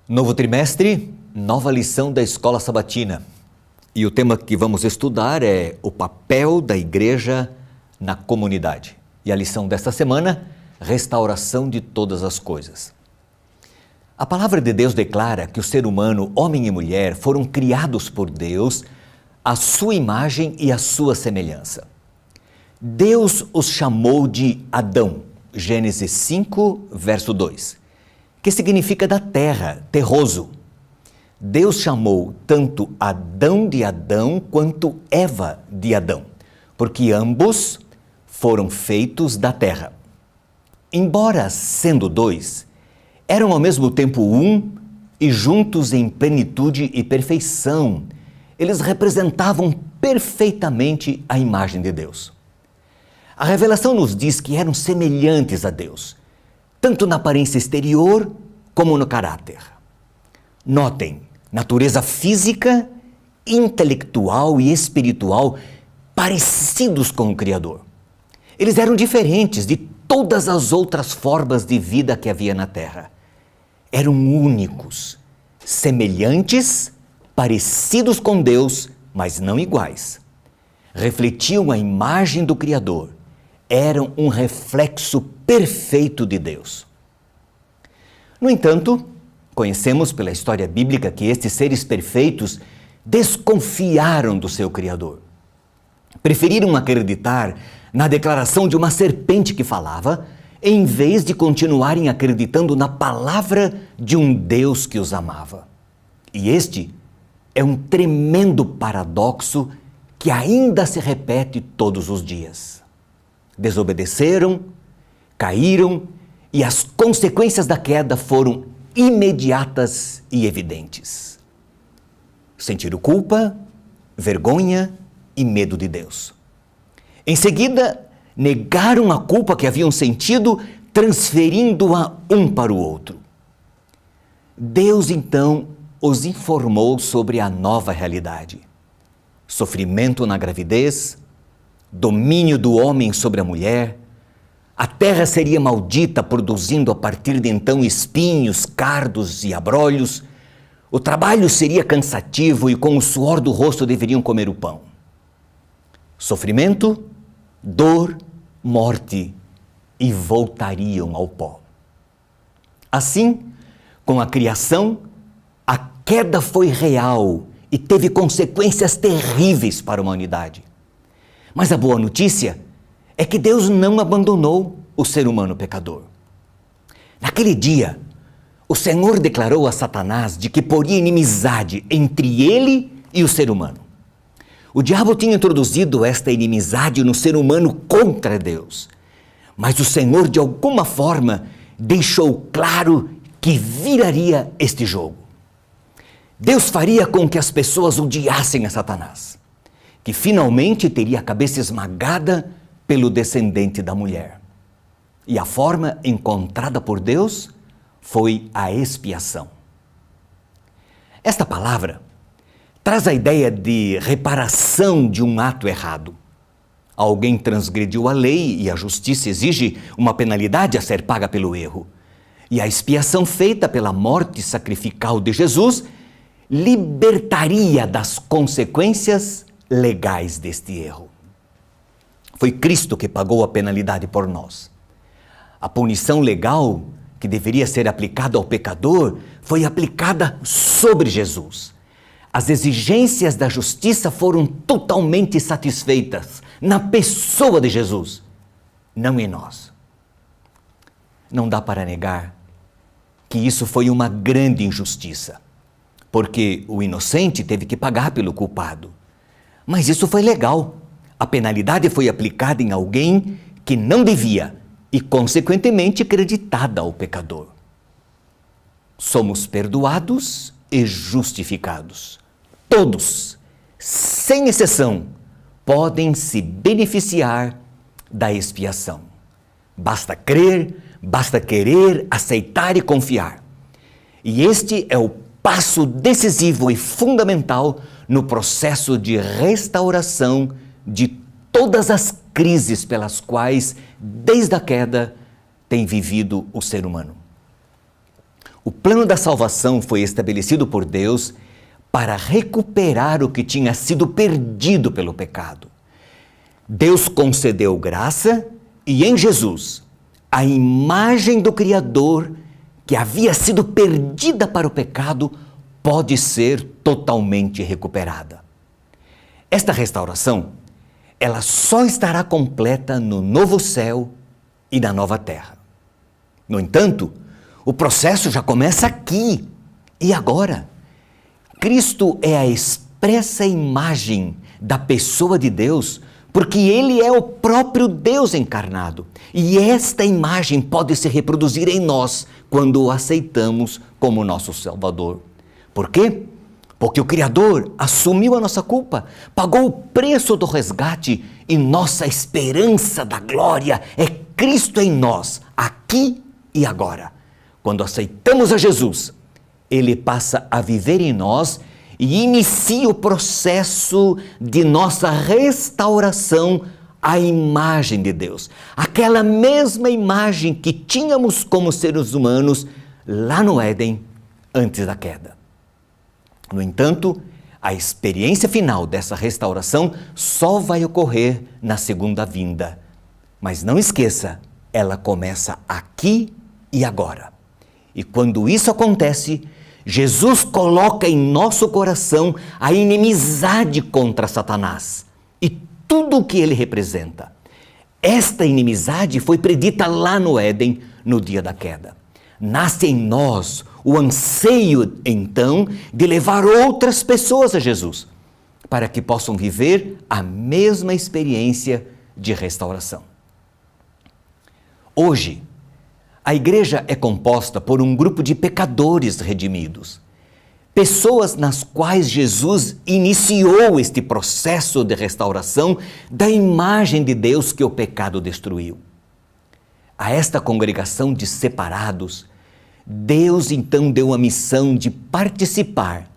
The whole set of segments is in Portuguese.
Novo trimestre, nova lição da Escola Sabatina. E o tema que vamos estudar é o papel da igreja na comunidade. E a lição desta semana, restauração de todas as coisas. A palavra de Deus declara que o ser humano, homem e mulher, foram criados por Deus à sua imagem e à sua semelhança. Deus os chamou de Adão, Gênesis 5, verso 2, que significa da terra, terroso. Deus chamou tanto Adão de Adão quanto Eva de Adão, porque ambos foram feitos da terra. Embora sendo dois, eram ao mesmo tempo um e juntos em plenitude e perfeição. Eles representavam perfeitamente a imagem de Deus. A revelação nos diz que eram semelhantes a Deus, tanto na aparência exterior como no caráter. Notem, natureza física, intelectual e espiritual parecidos com o Criador. Eles eram diferentes de todas as outras formas de vida que havia na Terra. Eram únicos, semelhantes, parecidos com Deus, mas não iguais. Refletiam a imagem do Criador. Eram um reflexo perfeito de Deus. No entanto, conhecemos pela história bíblica que estes seres perfeitos desconfiaram do seu Criador. Preferiram acreditar na declaração de uma serpente que falava, em vez de continuarem acreditando na palavra de um Deus que os amava. E este é um tremendo paradoxo que ainda se repete todos os dias. Desobedeceram, caíram e as consequências da queda foram imediatas e evidentes. Sentiram culpa, vergonha e medo de Deus. Em seguida, negaram a culpa que haviam sentido, transferindo-a um para o outro. Deus, então, os informou sobre a nova realidade. Sofrimento na gravidez, domínio do homem sobre a mulher, a terra seria maldita, produzindo a partir de então espinhos, cardos e abrolhos, o trabalho seria cansativo e com o suor do rosto deveriam comer o pão. Sofrimento, dor, morte e voltariam ao pó. Assim, com a criação, a queda foi real e teve consequências terríveis para a humanidade. Mas a boa notícia é que Deus não abandonou o ser humano pecador. Naquele dia, o Senhor declarou a Satanás de que poria inimizade entre ele e o ser humano. O diabo tinha introduzido esta inimizade no ser humano contra Deus. Mas o Senhor, de alguma forma, deixou claro que viraria este jogo. Deus faria com que as pessoas odiassem a Satanás, que finalmente teria a cabeça esmagada pelo descendente da mulher. E a forma encontrada por Deus foi a expiação. Esta palavra traz a ideia de reparação de um ato errado. Alguém transgrediu a lei e a justiça exige uma penalidade a ser paga pelo erro. E a expiação feita pela morte sacrificial de Jesus libertaria das consequências legais deste erro. Foi Cristo que pagou a penalidade por nós. A punição legal que deveria ser aplicada ao pecador foi aplicada sobre Jesus. As exigências da justiça foram totalmente satisfeitas na pessoa de Jesus, não em nós. Não dá para negar que isso foi uma grande injustiça, porque o inocente teve que pagar pelo culpado. Mas isso foi legal. A penalidade foi aplicada em alguém que não devia e, consequentemente, creditada ao pecador. Somos perdoados e justificados. Todos, sem exceção, podem se beneficiar da expiação. Basta crer, basta querer, aceitar e confiar. E este é o passo decisivo e fundamental no processo de restauração de todas as crises pelas quais, desde a queda, tem vivido o ser humano. O plano da salvação foi estabelecido por Deus para recuperar o que tinha sido perdido pelo pecado. Deus concedeu graça e em Jesus, a imagem do Criador que havia sido perdida para o pecado pode ser totalmente recuperada. Esta restauração, ela só estará completa no novo céu e na nova terra. No entanto, o processo já começa aqui e agora. Cristo é a expressa imagem da pessoa de Deus, porque Ele é o próprio Deus encarnado. E esta imagem pode se reproduzir em nós quando o aceitamos como nosso Salvador. Por quê? Porque o Criador assumiu a nossa culpa, pagou o preço do resgate e nossa esperança da glória é Cristo em nós, aqui e agora. Quando aceitamos a Jesus, Ele passa a viver em nós e inicia o processo de nossa restauração à imagem de Deus. Aquela mesma imagem que tínhamos como seres humanos lá no Éden, antes da queda. No entanto, a experiência final dessa restauração só vai ocorrer na segunda vinda. Mas não esqueça, ela começa aqui e agora. E quando isso acontece, Jesus coloca em nosso coração a inimizade contra Satanás e tudo o que ele representa. Esta inimizade foi predita lá no Éden, no dia da queda. Nasce em nós o anseio, então, de levar outras pessoas a Jesus, para que possam viver a mesma experiência de restauração. Hoje, a igreja é composta por um grupo de pecadores redimidos, pessoas nas quais Jesus iniciou este processo de restauração da imagem de Deus que o pecado destruiu. A esta congregação de separados, Deus então deu a missão de participar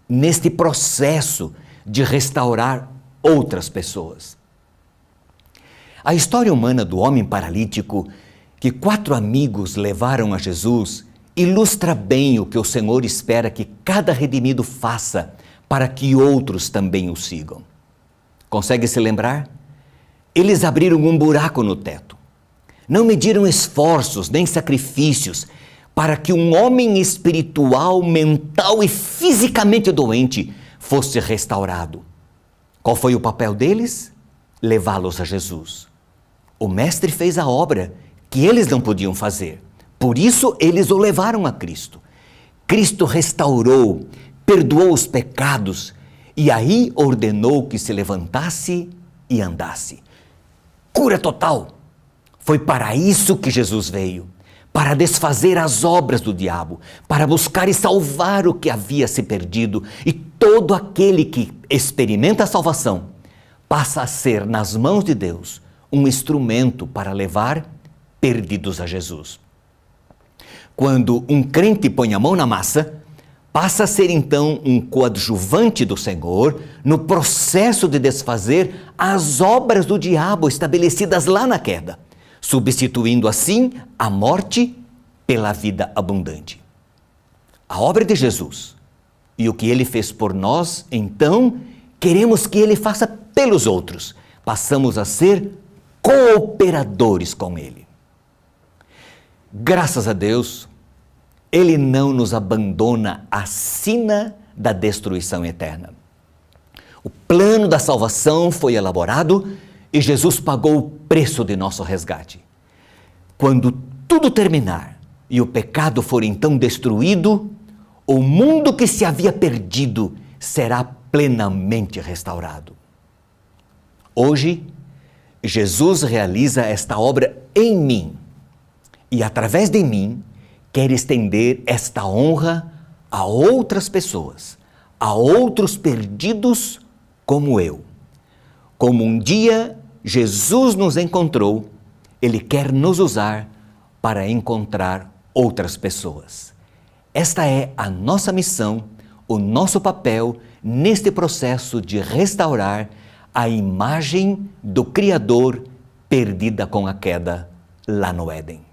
neste processo de restaurar outras pessoas. A história humana do homem paralítico que 4 amigos levaram a Jesus ilustra bem o que o Senhor espera que cada redimido faça para que outros também o sigam. Consegue se lembrar? Eles abriram um buraco no teto. Não mediram esforços nem sacrifícios para que um homem espiritual, mental e fisicamente doente fosse restaurado. Qual foi o papel deles? Levá-los a Jesus. O Mestre fez a obra que eles não podiam fazer. Por isso, eles o levaram a Cristo. Cristo restaurou, perdoou os pecados e aí ordenou que se levantasse e andasse. Cura total! Foi para isso que Jesus veio, para desfazer as obras do diabo, para buscar e salvar o que havia se perdido. E todo aquele que experimenta a salvação passa a ser, nas mãos de Deus, um instrumento para levar perdidos a Jesus. Quando um crente põe a mão na massa, passa a ser então um coadjuvante do Senhor no processo de desfazer as obras do diabo estabelecidas lá na queda, substituindo assim a morte pela vida abundante. A obra de Jesus e o que Ele fez por nós, então, queremos que Ele faça pelos outros. Passamos a ser cooperadores com Ele. Graças a Deus, Ele não nos abandona à sina da destruição eterna. O plano da salvação foi elaborado e Jesus pagou o preço de nosso resgate. Quando tudo terminar e o pecado for então destruído, o mundo que se havia perdido será plenamente restaurado. Hoje, Jesus realiza esta obra em mim e, através de mim, quer estender esta honra a outras pessoas, a outros perdidos como eu. Como um dia Jesus nos encontrou, Ele quer nos usar para encontrar outras pessoas. Esta é a nossa missão, o nosso papel neste processo de restaurar a imagem do Criador perdida com a queda lá no Éden.